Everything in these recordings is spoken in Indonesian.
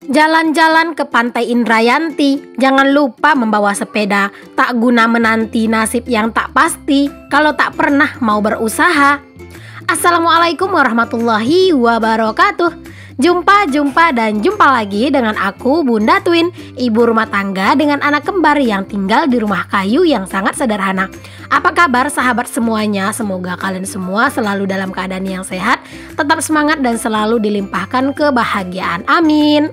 Jalan-jalan ke Pantai Indrayanti, jangan lupa membawa sepeda. Tak guna menanti nasib yang tak pasti, kalau tak pernah mau berusaha. Assalamualaikum warahmatullahi wabarakatuh. Jumpa lagi dengan aku Bunda Twin, ibu rumah tangga dengan anak kembar yang tinggal di rumah kayu yang sangat sederhana. Apa kabar sahabat semuanya? Semoga kalian semua selalu dalam keadaan yang sehat, tetap semangat dan selalu dilimpahkan kebahagiaan. Amin.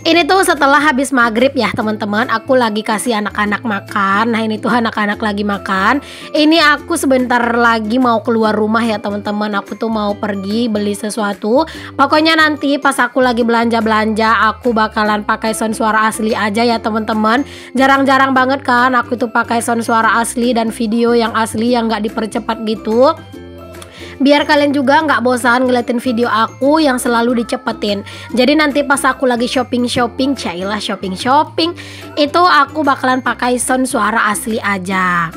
Ini tuh setelah habis maghrib ya teman-teman, aku lagi kasih anak-anak makan. Nah ini tuh anak-anak lagi makan. Ini aku sebentar lagi mau keluar rumah ya teman-teman. Aku tuh mau pergi beli sesuatu. Pokoknya nanti pas aku lagi belanja-belanja, aku bakalan pakai sound suara asli aja ya teman-teman. Jarang-jarang banget kan aku tuh pakai sound suara asli dan video yang asli yang gak dipercepat gitu. Biar kalian juga nggak bosan ngeliatin video aku yang selalu dicepetin. Jadi nanti pas aku lagi shopping, itu aku bakalan pakai sound suara asli aja.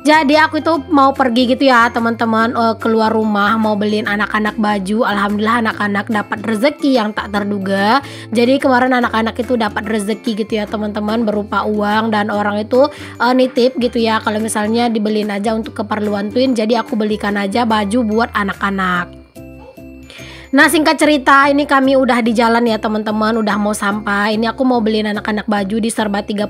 Jadi aku itu mau pergi gitu ya teman-teman, keluar rumah mau beliin anak-anak baju. Alhamdulillah anak-anak dapat rezeki yang tak terduga. Jadi kemarin anak-anak itu dapat rezeki gitu ya teman-teman, berupa uang dan orang itu nitip gitu ya. Kalau misalnya dibeliin aja untuk keperluan Twin, jadi aku belikan aja baju buat anak-anak. Nah singkat cerita ini kami udah di jalan ya teman-teman, udah mau sampai. Ini aku mau beliin anak-anak baju di Serba 35.000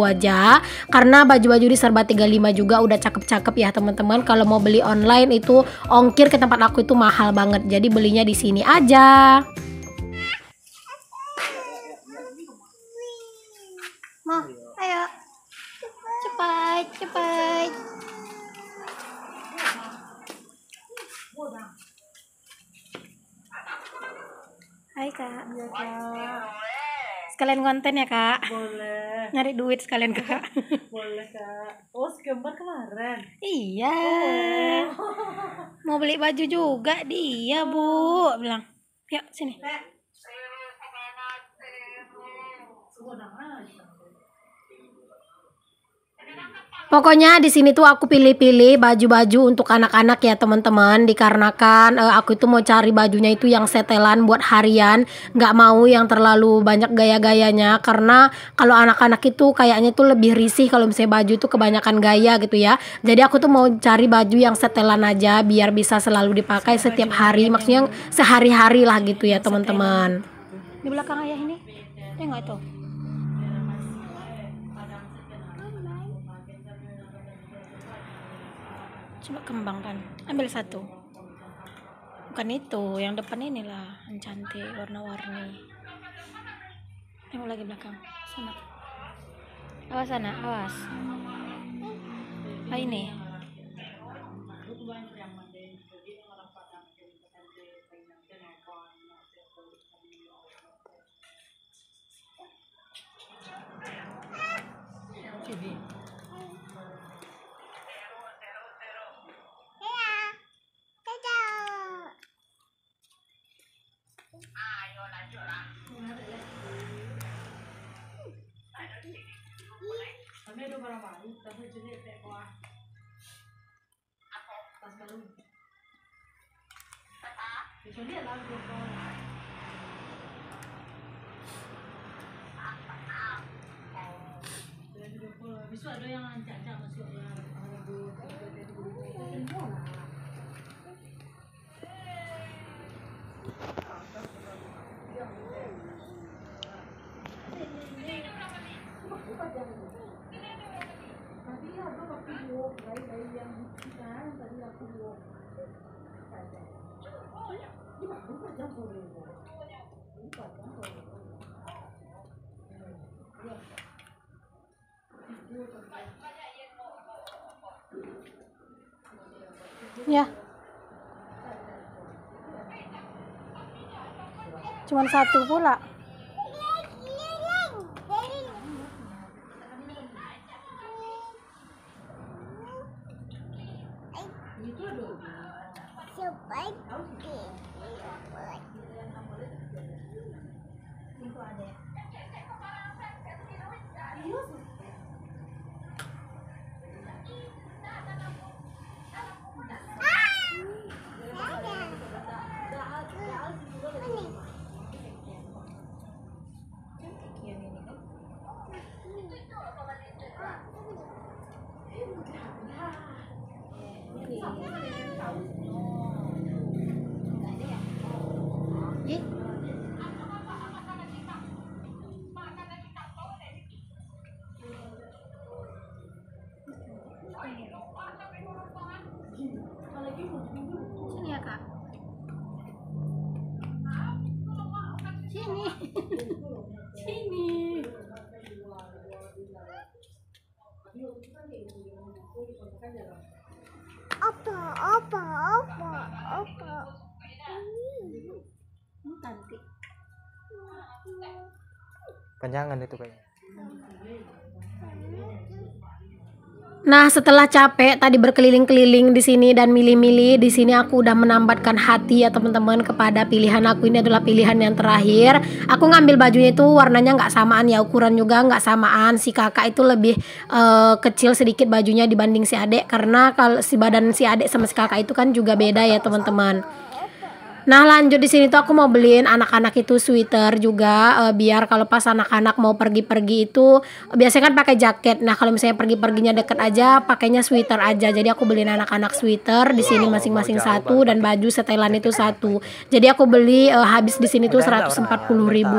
aja, karena baju-baju di Serba 35 juga udah cakep-cakep ya teman-teman. Kalau mau beli online itu ongkir ke tempat aku itu mahal banget, jadi belinya di sini aja. Mau, ayo cepat. Hai kak. Iya kak. Sekalian konten ya kak. Boleh. Nyari duit sekalian kak. Boleh kak. Oh gambar kemarin. Iya. Mau beli baju juga dia bu. Bilang, yuk sini. Pokoknya di sini tuh aku pilih-pilih baju-baju untuk anak-anak ya teman-teman, dikarenakan aku itu mau cari bajunya itu yang setelan buat harian, nggak mau yang terlalu banyak gaya-gayanya, karena kalau anak-anak itu kayaknya tuh lebih risih kalau misalnya baju tuh kebanyakan gaya gitu ya. Jadi aku tuh mau cari baju yang setelan aja biar bisa selalu dipakai setiap hari, maksudnya sehari-hari lah gitu ya teman-teman. Di belakang ayah ini, tengok itu. Coba kembangkan, ambil satu. Bukan itu, yang depan inilah yang cantik, warna-warni. Tengok lagi belakang, sana. Awas sana, awas. Ah ini. Besok ada yang ajak masuk ya. Ya. Cuman satu pula. Sini. Apa? Cantik. Panjangan itu kayaknya. Nah, setelah capek tadi berkeliling-keliling di sini dan milih-milih, di sini aku udah menambatkan hati ya teman-teman kepada pilihan aku. Ini adalah pilihan yang terakhir. Aku ngambil bajunya itu warnanya nggak samaan ya, ukuran juga nggak samaan. Si kakak itu lebih kecil sedikit bajunya dibanding si adik, karena kalau si badan si adik sama si kakak itu kan juga beda ya teman-teman. Nah, lanjut di sini tuh aku mau beliin anak-anak itu sweater juga, biar kalau pas anak-anak mau pergi-pergi itu biasanya kan pakai jaket. Nah, kalau misalnya pergi-perginya deket aja pakainya sweater aja. Jadi aku beliin anak-anak sweater di sini masing-masing satu dan baju setelan itu satu. Jadi aku beli habis di sini tuh Rp140.000.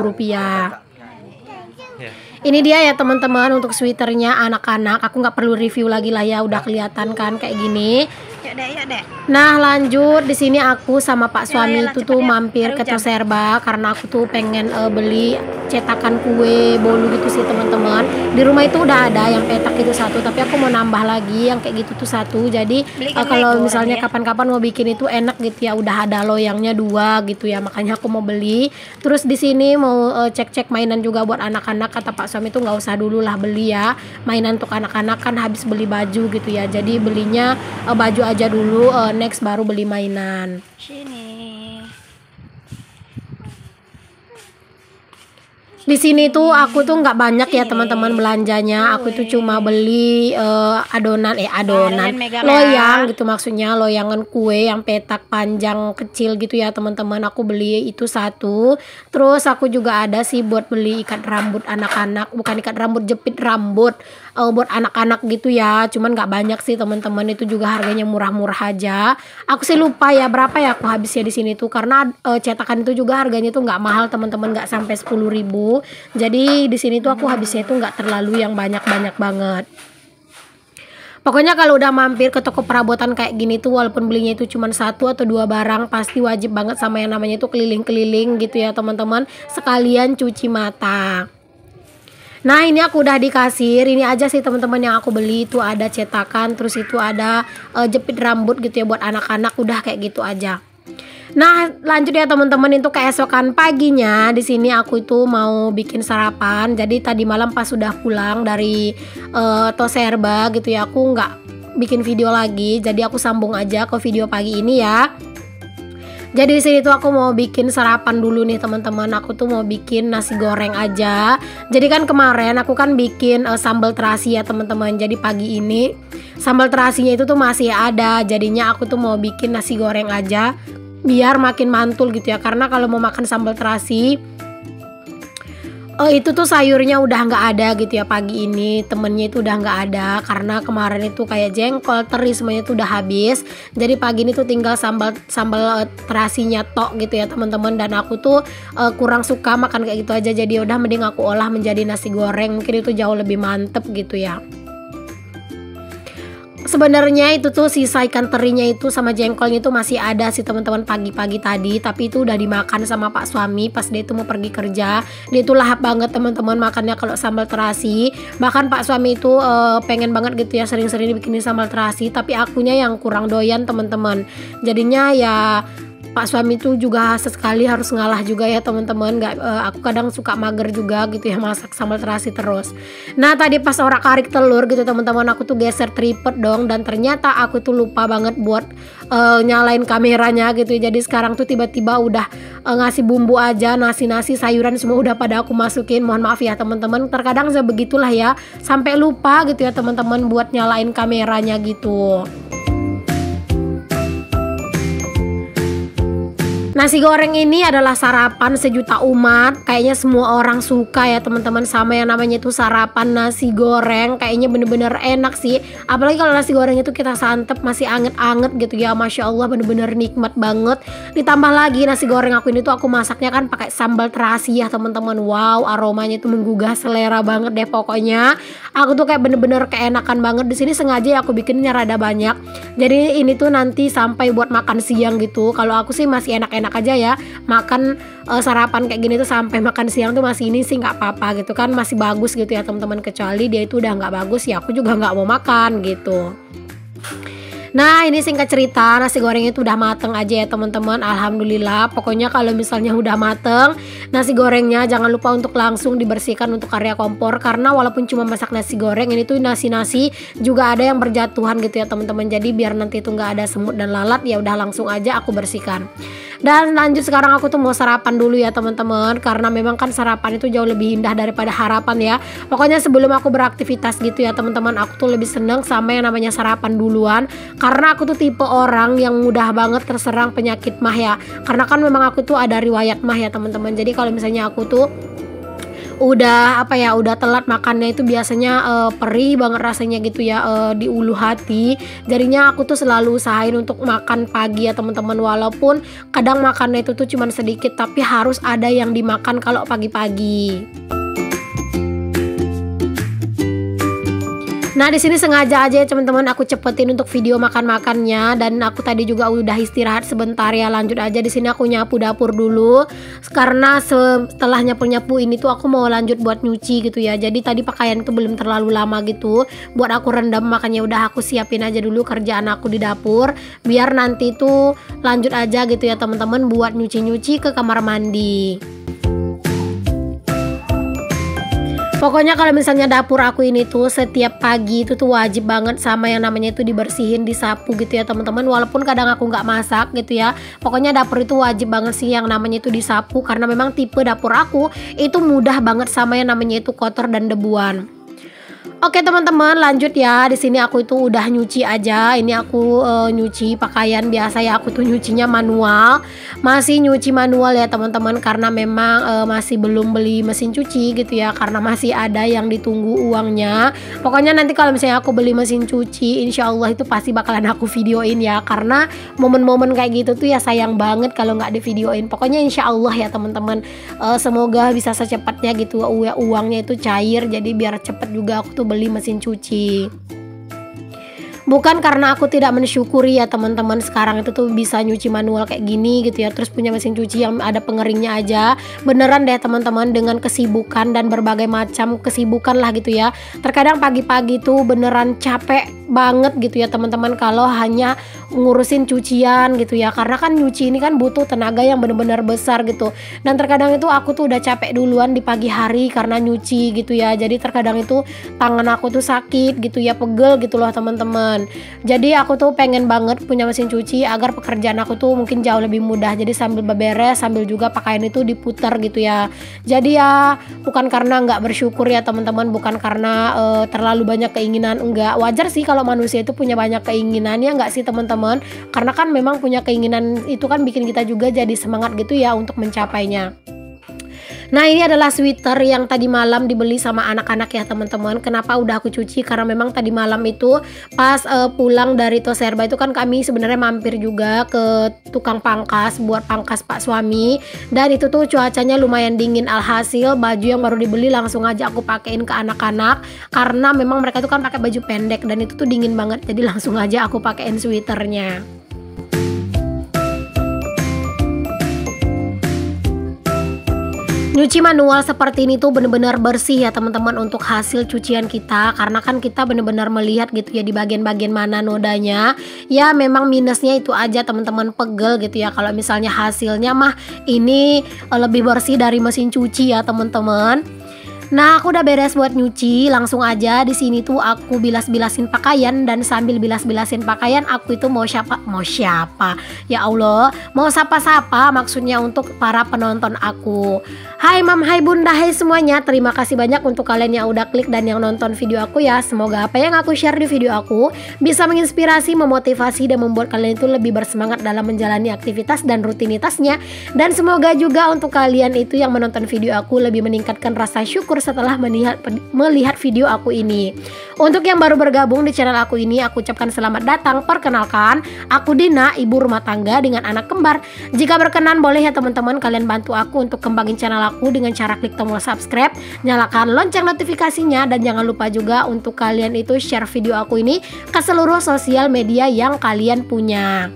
Ini dia ya teman-teman untuk sweaternya anak-anak. Aku nggak perlu review lagi lah ya, udah kelihatan kan kayak gini. Yuk deh. Nah, lanjut di sini aku sama Pak suami itu tuh mampir ke Toserba karena aku tuh pengen beli cetakan kue bolu gitu sih teman-teman. Di rumah itu udah ada yang petak itu satu, tapi aku mau nambah lagi yang kayak gitu tuh satu. Jadi kalau misalnya kapan-kapan mau bikin itu enak gitu ya, udah ada loyangnya 2 gitu ya. Makanya aku mau beli. Terus di sini mau cek-cek mainan juga buat anak-anak. Kata Pak suami itu nggak usah dulu lah beli ya. Mainan untuk anak-anak kan habis beli baju gitu ya. Jadi belinya baju aja dulu, next baru beli mainan. Sini. Di sini tuh aku tuh nggak banyak ya teman-teman belanjanya. Aku tuh cuma beli adonan loyang gitu, maksudnya loyangan kue yang petak panjang kecil gitu ya teman-teman. Aku beli itu satu. Terus aku juga ada sih buat beli ikat rambut anak-anak, bukan ikat rambut, jepit rambut buat anak-anak gitu ya. Cuman nggak banyak sih teman-teman, itu juga harganya murah-murah aja. Aku sih lupa ya berapa ya aku habisnya di sini tuh, karena cetakan itu juga harganya tuh nggak mahal teman-teman, nggak sampai 10.000. Jadi di sini tuh aku habisnya itu nggak terlalu yang banyak-banyak banget. Pokoknya kalau udah mampir ke toko perabotan kayak gini tuh, walaupun belinya itu cuma 1 atau 2 barang, pasti wajib banget sama yang namanya itu keliling-keliling gitu ya teman-teman, sekalian cuci mata. Nah, ini aku udah di kasir. Ini aja sih teman-teman yang aku beli. Itu ada cetakan, terus itu ada jepit rambut gitu ya buat anak-anak. Udah kayak gitu aja. Nah, lanjut ya teman-teman, itu keesokan paginya di sini aku itu mau bikin sarapan. Jadi tadi malam pas sudah pulang dari Toserba gitu ya, aku nggak bikin video lagi. Jadi aku sambung aja ke video pagi ini ya. Jadi di sini tuh aku mau bikin sarapan dulu nih teman-teman. Aku tuh mau bikin nasi goreng aja. Jadi kan kemarin aku kan bikin sambal terasi ya teman-teman. Jadi pagi ini sambal terasinya itu tuh masih ada. Jadinya aku tuh mau bikin nasi goreng aja biar makin mantul gitu ya. Karena kalau mau makan sambal terasi itu tuh sayurnya udah nggak ada gitu ya pagi ini, temennya itu udah nggak ada karena kemarin itu kayak jengkol, teri semuanya tuh udah habis. Jadi pagi ini tuh tinggal sambal terasinya tok gitu ya teman-teman, dan aku tuh kurang suka makan kayak gitu aja. Jadi udah mending aku olah menjadi nasi goreng, mungkin itu jauh lebih mantep gitu ya. Sebenarnya itu tuh sisa ikan terinya itu sama jengkolnya itu masih ada sih teman-teman pagi-pagi tadi, tapi itu udah dimakan sama Pak suami pas dia itu mau pergi kerja. Dia itu lahap banget teman-teman makannya kalau sambal terasi. Bahkan Pak suami itu pengen banget gitu ya sering-sering dibikinin sambal terasi, tapi akunya yang kurang doyan teman-teman. Jadinya ya Pak suami itu juga sesekali harus ngalah juga ya teman-teman. Aku kadang suka mager juga gitu ya masak sambal terasi terus. Nah, tadi pas orak-arik telur gitu teman-teman, aku tuh geser tripod dong, dan ternyata aku tuh lupa banget buat nyalain kameranya gitu. Jadi sekarang tuh tiba-tiba udah ngasih bumbu aja, nasi sayuran semua udah pada aku masukin. Mohon maaf ya teman-teman, terkadang sebegitulah ya, sampai lupa gitu ya teman-teman buat nyalain kameranya gitu. Nasi goreng ini adalah sarapan sejuta umat. Kayaknya semua orang suka ya teman-teman sama yang namanya itu sarapan nasi goreng. Kayaknya bener-bener enak sih. Apalagi kalau nasi goreng itu kita santep masih anget-anget gitu ya. Masya Allah, bener-bener nikmat banget. Ditambah lagi nasi goreng aku ini tuh aku masaknya kan pakai sambal terasi ya teman-teman. Wow, aromanya itu menggugah selera banget deh pokoknya. Aku tuh kayak bener-bener keenakan banget. Di sini sengaja ya aku bikinnya rada banyak. Jadi ini tuh nanti sampai buat makan siang gitu. Kalau aku sih masih enak-enak enak aja ya makan sarapan kayak gini tuh sampai makan siang tuh masih ini sih nggak apa-apa gitu kan, masih bagus gitu ya teman-teman. Kecuali dia itu udah nggak bagus ya aku juga nggak mau makan gitu. Nah ini singkat cerita nasi goreng itu udah mateng aja ya teman-teman. Alhamdulillah. Pokoknya kalau misalnya udah mateng nasi gorengnya jangan lupa untuk langsung dibersihkan untuk area kompor, karena walaupun cuma masak nasi goreng ini tuh nasi juga ada yang berjatuhan gitu ya teman-teman. Jadi biar nanti itu nggak ada semut dan lalat ya udah langsung aja aku bersihkan. Dan lanjut sekarang aku tuh mau sarapan dulu ya teman-teman, karena memang kan sarapan itu jauh lebih indah daripada harapan ya. Pokoknya sebelum aku beraktivitas gitu ya teman-teman, aku tuh lebih seneng sama yang namanya sarapan duluan, karena aku tuh tipe orang yang mudah banget terserang penyakit mah ya. Karena kan memang aku tuh ada riwayat mah ya teman-teman. Jadi kalau misalnya aku tuh udah telat makannya itu biasanya perih banget rasanya gitu ya, di ulu hati. Jadinya aku tuh selalu usahain untuk makan pagi ya teman-teman, walaupun kadang makannya itu tuh cuman sedikit tapi harus ada yang dimakan kalau pagi-pagi. Nah di sini sengaja aja ya teman-teman aku cepetin untuk video makan-makannya, dan aku tadi juga udah istirahat sebentar ya. Lanjut aja di sini aku nyapu dapur dulu, karena setelah nyapu-nyapu ini tuh aku mau lanjut buat nyuci gitu ya. Jadi tadi pakaian itu belum terlalu lama gitu buat aku rendam, makanya udah aku siapin aja dulu kerjaan aku di dapur biar nanti tuh lanjut aja gitu ya teman-teman buat nyuci-nyuci ke kamar mandi. Pokoknya kalau misalnya dapur aku ini tuh setiap pagi itu tuh wajib banget sama yang namanya itu dibersihin, disapu gitu ya teman-teman. Walaupun kadang aku nggak masak gitu ya, pokoknya dapur itu wajib banget sih yang namanya itu disapu, karena memang tipe dapur aku itu mudah banget sama yang namanya itu kotor dan debuan. Oke teman-teman lanjut ya. Di sini aku itu udah nyuci aja. Ini aku nyuci pakaian biasa ya. Aku tuh nyucinya manual. Masih nyuci manual ya teman-teman, karena memang masih belum beli mesin cuci gitu ya. Karena masih ada yang ditunggu uangnya. Pokoknya nanti kalau misalnya aku beli mesin cuci, insya Allah itu pasti bakalan aku videoin ya. Karena momen-momen kayak gitu tuh ya sayang banget kalau nggak di videoin. Pokoknya insya Allah ya teman-teman, semoga bisa secepatnya gitu uangnya itu cair. Jadi biar cepet juga aku tuh beli mesin cuci. Bukan karena aku tidak mensyukuri ya teman-teman, sekarang itu tuh bisa nyuci manual kayak gini gitu ya, terus punya mesin cuci yang ada pengeringnya aja. Beneran deh teman-teman, dengan kesibukan dan berbagai macam kesibukan lah gitu ya. Terkadang pagi-pagi tuh beneran capek banget gitu ya teman-teman kalau hanya ngurusin cucian gitu ya, karena kan nyuci ini kan butuh tenaga yang bener-bener besar gitu. Dan terkadang itu aku tuh udah capek duluan di pagi hari karena nyuci gitu ya. Jadi terkadang itu tangan aku tuh sakit gitu ya, pegel gitu loh teman-teman. Jadi aku tuh pengen banget punya mesin cuci agar pekerjaan aku tuh mungkin jauh lebih mudah. Jadi sambil beberes sambil juga pakaian itu diputar gitu ya. Jadi ya bukan karena nggak bersyukur ya teman-teman, bukan karena terlalu banyak keinginan, enggak. Wajar sih kalau manusia itu punya banyak keinginan ya nggak sih teman-teman, karena kan memang punya keinginan itu kan bikin kita juga jadi semangat gitu ya untuk mencapainya. Nah ini adalah sweater yang tadi malam dibeli sama anak-anak ya teman-teman. Kenapa udah aku cuci? Karena memang tadi malam itu pas pulang dari Toserba itu kan kami sebenarnya mampir juga ke tukang pangkas buat pangkas pak suami. Dan itu tuh cuacanya lumayan dingin, alhasil baju yang baru dibeli langsung aja aku pakein ke anak-anak. Karena memang mereka tuh kan pakai baju pendek dan itu tuh dingin banget, jadi langsung aja aku pakein sweaternya. Nyuci manual seperti ini tuh bener-bener bersih ya teman-teman untuk hasil cucian kita, karena kan kita bener-bener melihat gitu ya di bagian-bagian mana nodanya. Ya memang minusnya itu aja teman-teman, pegel gitu ya. Kalau misalnya hasilnya mah ini lebih bersih dari mesin cuci ya teman-teman. Nah aku udah beres buat nyuci, langsung aja di sini tuh aku bilas-bilasin pakaian, dan sambil bilas-bilasin pakaian aku itu mau siapa ya Allah, mau sapa-sapa maksudnya untuk para penonton aku. Hai mam, hai bunda, hai semuanya, terima kasih banyak untuk kalian yang udah klik dan yang nonton video aku ya. Semoga apa yang aku share di video aku bisa menginspirasi, memotivasi, dan membuat kalian itu lebih bersemangat dalam menjalani aktivitas dan rutinitasnya. Dan semoga juga untuk kalian itu yang menonton video aku lebih meningkatkan rasa syukur setelah melihat video aku ini. Untuk yang baru bergabung di channel aku ini, aku ucapkan selamat datang. Perkenalkan, aku Dina, ibu rumah tangga dengan anak kembar. Jika berkenan boleh ya teman-teman kalian bantu aku untuk kembangin channel aku dengan cara klik tombol subscribe, nyalakan lonceng notifikasinya, dan jangan lupa juga untuk kalian itu share video aku ini ke seluruh sosial media yang kalian punya.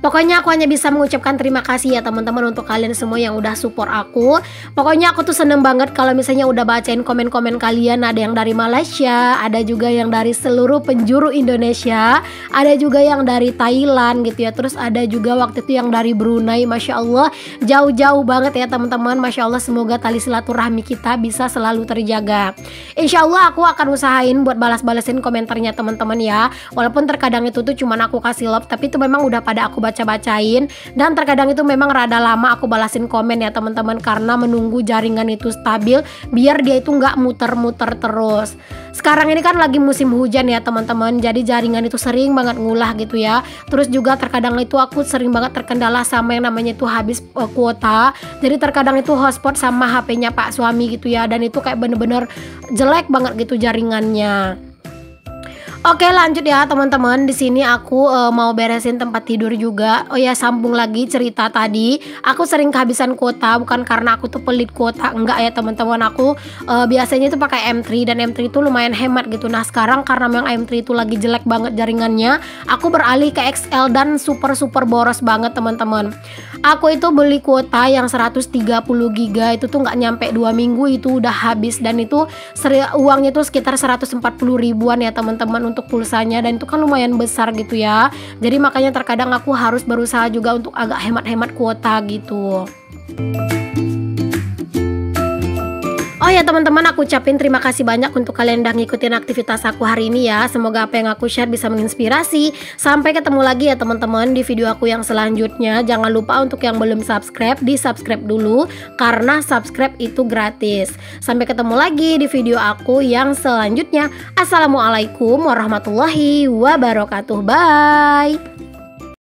Pokoknya aku hanya bisa mengucapkan terima kasih ya teman-teman untuk kalian semua yang udah support aku. Pokoknya aku tuh seneng banget kalau misalnya udah bacain komen-komen kalian. Ada yang dari Malaysia, ada juga yang dari seluruh penjuru Indonesia, ada juga yang dari Thailand gitu ya. Terus ada juga waktu itu yang dari Brunei. Masya Allah, jauh-jauh banget ya teman-teman. Masya Allah, semoga tali silaturahmi kita bisa selalu terjaga. Insya Allah aku akan usahain buat balas-balasin komentarnya teman-teman ya. Walaupun terkadang itu tuh cuman aku kasih love, tapi itu memang udah pada aku baca-bacain. Dan terkadang itu memang rada lama aku balasin komen ya teman-teman, karena menunggu jaringan itu stabil biar dia itu nggak muter-muter terus. Sekarang ini kan lagi musim hujan ya teman-teman, jadi jaringan itu sering banget ngulah gitu ya. Terus juga terkadang itu aku sering banget terkendala sama yang namanya itu habis kuota. Jadi terkadang itu hotspot sama HP-nya Pak suami gitu ya, dan itu kayak bener-bener jelek banget gitu jaringannya. Oke, lanjut ya teman-teman. Di sini aku mau beresin tempat tidur juga. Oh ya, sambung lagi cerita tadi. Aku sering kehabisan kuota bukan karena aku tuh pelit kuota, enggak ya teman-teman. Aku biasanya itu pakai M3 dan M3 itu lumayan hemat gitu. Nah, sekarang karena memang M3 itu lagi jelek banget jaringannya, aku beralih ke XL dan super boros banget teman-teman. Aku itu beli kuota yang 130 GB itu tuh nggak nyampe 2 minggu itu udah habis, dan itu uangnya tuh sekitar 140 ribuan ya teman-teman untuk pulsanya, dan itu kan lumayan besar gitu ya. Jadi makanya terkadang aku harus berusaha juga untuk agak hemat-hemat kuota gitu. Oh ya teman-teman, aku ucapin terima kasih banyak untuk kalian udah ngikutin aktivitas aku hari ini ya. Semoga apa yang aku share bisa menginspirasi. Sampai ketemu lagi ya teman-teman di video aku yang selanjutnya. Jangan lupa untuk yang belum subscribe, di subscribe dulu, karena subscribe itu gratis. Sampai ketemu lagi di video aku yang selanjutnya. Assalamualaikum warahmatullahi wabarakatuh. Bye.